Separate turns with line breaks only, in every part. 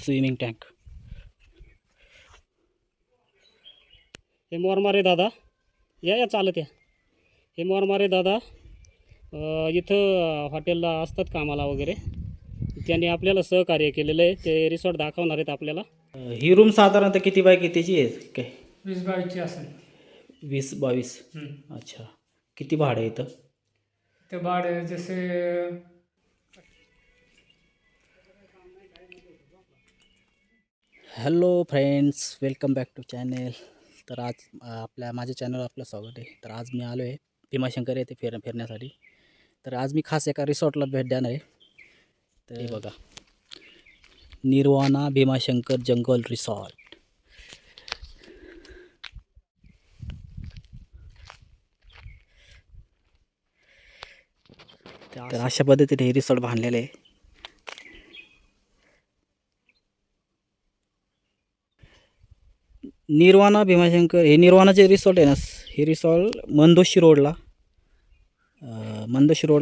Swimming tank. हे मोरमारे दादा या चालत या. हे मोरमारे दादा इथं हॉटेलला असतात कामाला वगैरे. त्यांनी आपल्याला सहकार्य केलेलं आहे. ते रिसॉर्ट दाखवणार आहेत आपल्याला. ही रूम साधारणतः किती बाय कितीची आहे काय?
20-22 असेल.
20-22. अच्छा. किती भाडं आहे इथं?
ते भाडे जसे
hello friends, welcome back to channel. तर आज माझ्या चॅनलवर आपलं स्वागत आहे. तर आज मी आलो आहे भीमाशंकर येथे फिरण्यासाठी. तर आज मी खास एका रिसॉर्टला भेट देणार आहे. तर हे बघा, निर्वाणा भीमाशंकर जंगल रिसॉर्ट. तर अशा पद्धतीने हे रिसॉर्ट बांधलेलं आहे. निर्वाणा भीमाशंकर हे निर्वाणाचे रिसॉर्ट आहे ना. हे रिसॉर्ट मंदोशी रोडला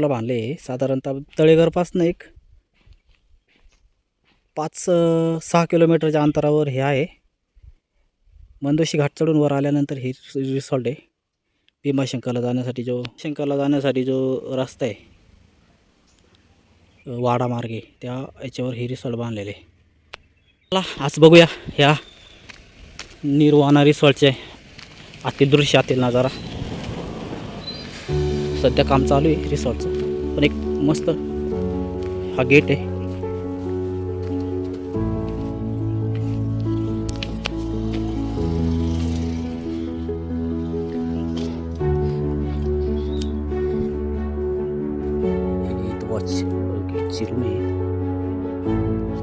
बांधले आहे. साधारणतः तळेघरपासून एक 5-6 किलोमीटरच्या अंतरावर हे आहे. मंदोशी घाट चढून वर आल्यानंतर हे रिसॉर्ट आहे. भीमाशंकरला जाण्यासाठी जो रस्ता आहे वाडा मार्गे, त्या याच्यावर हे रिसॉर्ट बांधलेले आहे. चला आज बघूया ह्या निर्वाणा रिसॉर्टचे आतील दृश्य, आतील नजारा. सध्या काम चालू आहे रिसॉर्टचं, पण एक मस्त हा गेट आहे. वॉच गेटची रूम आहे,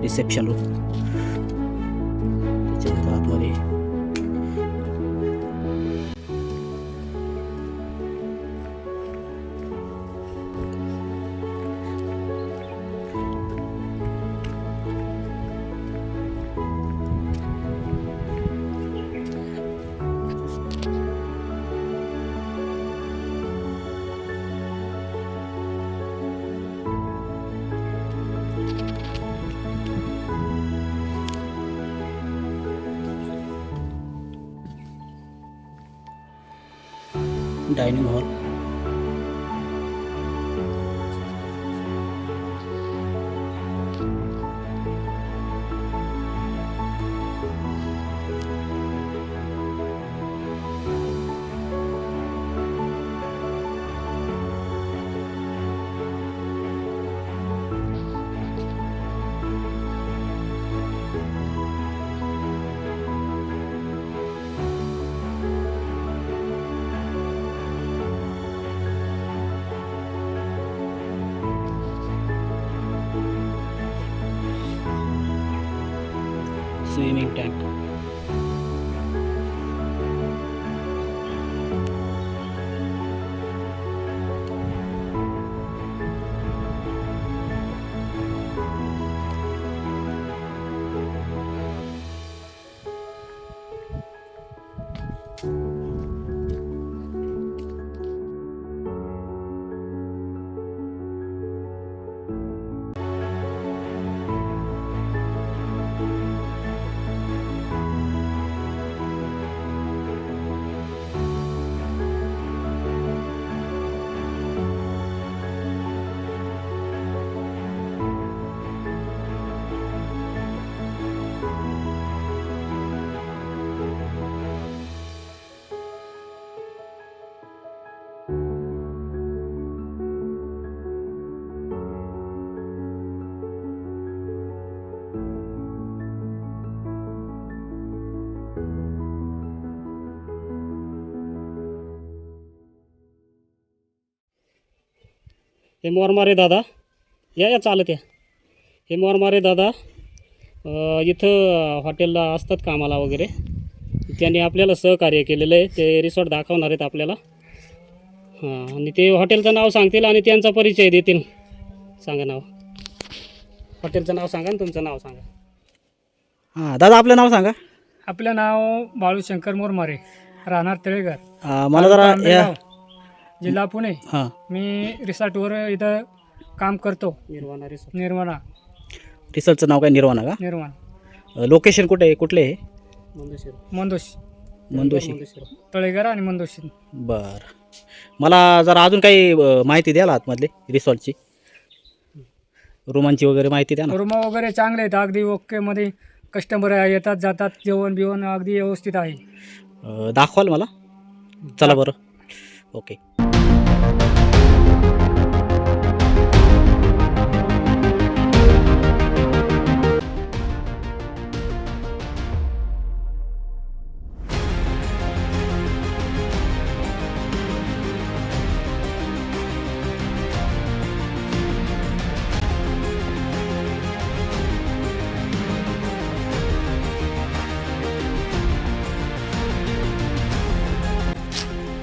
रिसेप्शन रूम. त्याच्यानंतर आतमध्ये डायनिंग हॉल. Swimming tank. हे मोरमारे दादा या चालत या. हे मोरमारे दादा इथं हॉटेलला असतात कामाला वगैरे. त्यांनी आपल्याला सहकार्य केलेलं आहे. ते रिसॉर्ट दाखवणार आहेत आपल्याला. हां, आणि ते हॉटेलचं नाव सांगतील आणि त्यांचा परिचय देतील. सांगा नाव, हॉटेलचं नाव सांगा आणि तुमचं नाव सांगा. हां दादा, आपलं नाव सांगा.
आपलं नाव बाळूशंकर मोरमारे, राहणार तळेघर,
मला जरा या.
जिल्हा पुणे.
हां,
मी रिसॉर्टवर इथं काम करतो.
निर्वाणा रिसॉर्ट.
निर्वाणा
रिसॉर्टचं नाव काय? निर्वाणा का?
निर्वाणा.
लोकेशन कुठे आहे, कुठले आहे? मंदोशी.
तळेघर आणि मंदोशी.
बरं, मला जरा अजून काही माहिती द्याल आतमधली रिसॉर्टची, रूमांची वगैरे माहिती द्या ना.
रूम वगैरे चांगले आहेत, अगदी ओके मध्ये. कस्टमर येतात जातात, जेवण बिवण अगदी व्यवस्थित आहे.
दाखवाल मला? चला बरं. ओके.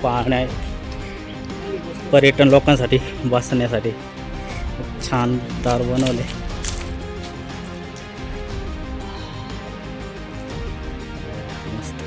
पाहण्या पर्यटन लोकांसाठी बसण्यासाठी छान दार बनवले. मस्त.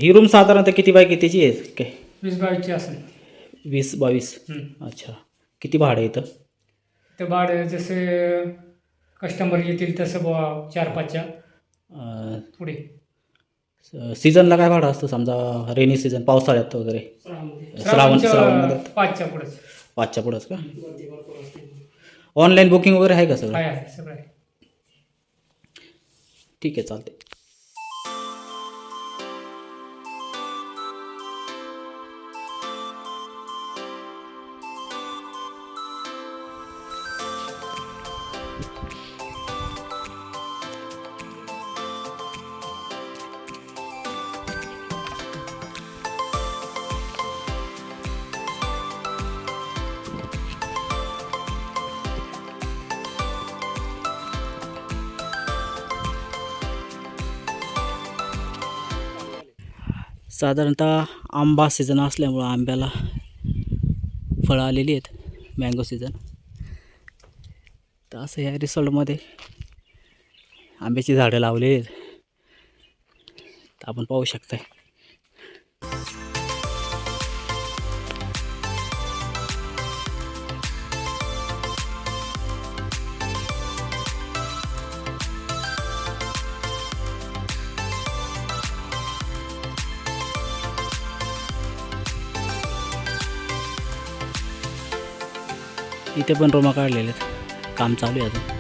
ही रूम साधारणतः किती बाय कितीची आहे काय?
20-22 असेल.
20-22. अच्छा. किती भाडं येतं?
ते भाडं जसे कस्टमर येतील तसं बुवा 4-5च्या पुढे.
सीझनला काय भाडं असतं, समजा रेनी सीझन पावसाळ्यात वगैरे? श्रावणमध्ये
5च्या पुढेच.
5च्या पुढंच का? ऑनलाईन बुकिंग वगैरे आहे का सगळं?
आहे सगळं आहे.
ठीक आहे, चालते. साधारणतः आंबा सीझन असल्यामुळं आंब्याला फळं आलेली आहेत, मँगो सीझन. तर असं या रिसॉर्टमध्ये आंब्याची झाडं लावलेली आहेत, तर आपण पाहू शकताय. इथे पण रोमा काढलेले आहेत, काम चालू आहे अजून.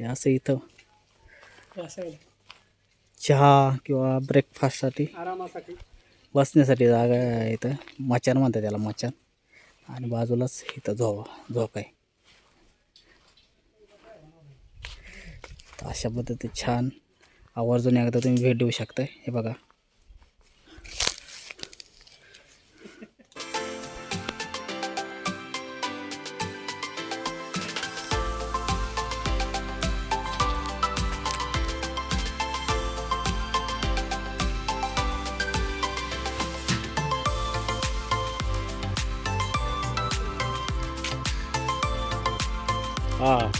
हे असं इथं
असं आहे.
चहा किंवा ब्रेकफास्टसाठी
आरामासाठी
बसण्यासाठी जागा आहे. इथं मचान म्हणतात त्याला, मचान. आणि बाजूलाच इथं झोक आहे. तर अशा पद्धतीत छान आवर्जून एकदा तुम्ही भेट देऊ शकताय. हे बघा, हां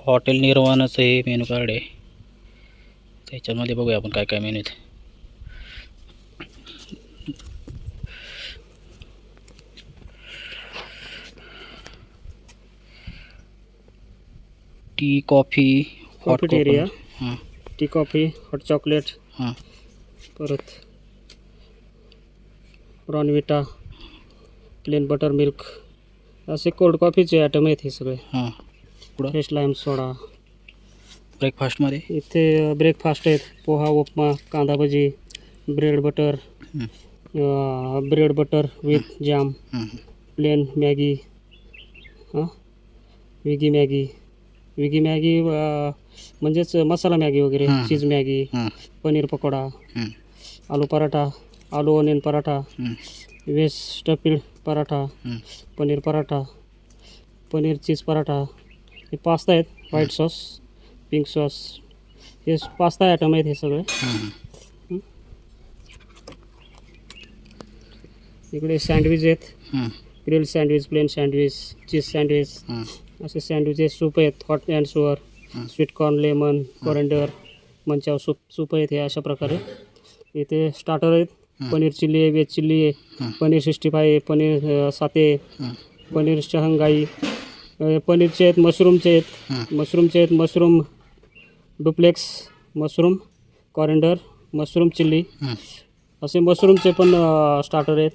हॉटेल निर्वाणाचं हे मेनू कार्ड आहे. त्याच्यामध्ये बघूया आपण काय काय मेनू आहेत. Tea coffee hot
Cafeteria.
हां
टी कॉफी, हॉट चॉकलेट,
हां
परत रॉनविटा, प्लेन बटर मिल्क, असे कोल्ड कॉफीचे आयटम आहेत हे सगळे.
हां पुढं
फ्रेश लाईम सोडा.
ब्रेकफास्टमध्ये
इथे ब्रेकफास्ट आहेत. Poha, upma, kanda bhaji, bread butter, bread butter with jam, plain Maggi, veggie Maggi. Veggie Maggi म्हणजेच मसाला मॅगी वगैरे, cheese Maggi, paneer pakora, aloo paratha, aloo onion paratha, veg stuffed paratha, paneer paratha, paneer cheese paratha. हे पास्ता आहेत. व्हाईट सॉस, पिंक सॉस, हे पास्ता आयटम आहेत हे सगळे. इकडे सँडविच आहेत. Grill sandwich, plain sandwich, cheese sandwich, असे सँडविचेस. सूप आहेत. Hot and sour, sweet corn, lemon, coriander, Manchow soup आहेत. हे अशा प्रकारे. इथे स्टार्टर आहेत. पनीर चिल्ली आहे, व्हेज चिल्ली आहे, पनीर 65 आहे, पनीर साते, पनीर शहंगाई, पनीरचे आहेत, मशरूमचे आहेत, mushroom duplex, mushroom coriander, mushroom chilli, असे मशरूमचे पण स्टार्टर आहेत.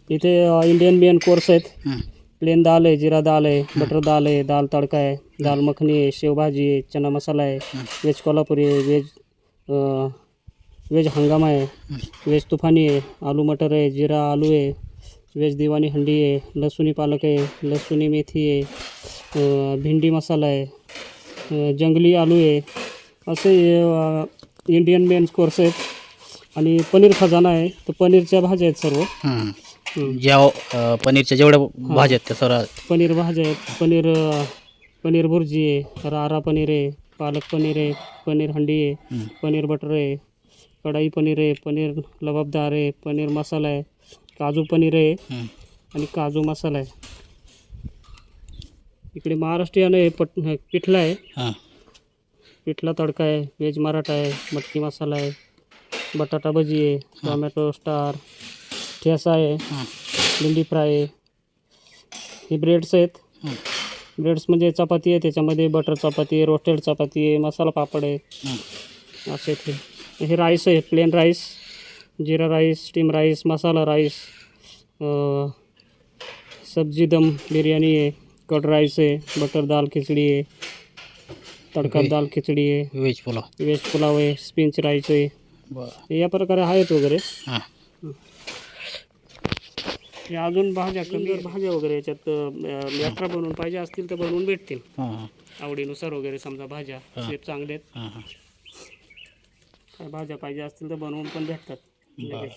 इथे इंडियन मेन कोर्स आहेत. प्लेन दाल आहे, जिरा दाल आहे, बटर दाल आहे, दाल तडका आहे, दाल मखनी आहे, शेवभाजी आहे, चना मसाला आहे, व्हेज कोल्हापुरी आहे, व्हेज हंगामा आहे, व्हेज तुफानी आहे, आलू मटर आहे, जिरा आलू आहे, व्हेज दिवाणी हंडी आहे, लसूणी पालक आहे, लसूणी मेथी आहे, भिंडी मसाला आहे, जंगली आलू आहे. असे इंडियन मेन कोर्स आहेत. आणि पनीर खजाना आहे. तर पनीरच्या भाज्या आहेत सर्व.
ज्या पनीरच्या जेवढ्या भाज्या आहेत त्या सर्व.
पनीर भाज्या आहेत. पनीर भुर्जी आहे, रारा पनीर आहे, पालक पनीर आहे, पनीर हंडी आहे, पनीर बटर आहे, कढाई पनीर आहे, पनीर लबाबदार आहे, पनीर मसाला आहे, काजू पनीर आहे आणि काजू मसाला आहे. इकडे महाराष्ट्रीयन आहे, पिठला आहे, पिठला तडका आहे, व्हेज मराठा आहे, मटकी मसाला आहे, बटाटा भजी आहे, टोमॅटो स्टार, ठेसा आहे, भेंडी फ्राय आहे. हे ब्रेड्स आहेत. ब्रेड्स म्हणजे चपाती आहे, त्याच्यामध्ये बटर चपाती आहे, रोस्टेड चपाती आहे, मसाला पापड आहे, असे ते. हे राईस आहे, प्लेन राईस, जिरा राईस, स्टीम राईस, मसाला राईस, सब्जी दम बिर्याणी आहे, कड राईस आहे, बटर दाल खिचडी आहे, तडका दाल खिचडी आहे,
व्हेज
पुलाव आहे, स्पिंच राईस आहे. या प्रकारे आहेत वगैरे. हे अजून भाज्या कमी जर भाज्या वगैरे याच्यात एक्स्ट्रा बनवून पाहिजे असतील तर बनवून भेटतील
हां हां
आवडीनुसार वगैरे. समजा भाज्या शेप चांगले आहेत,
हां हां
काय भाज्या पाहिजे असतील तर बनवून पण भेटतात लगेच.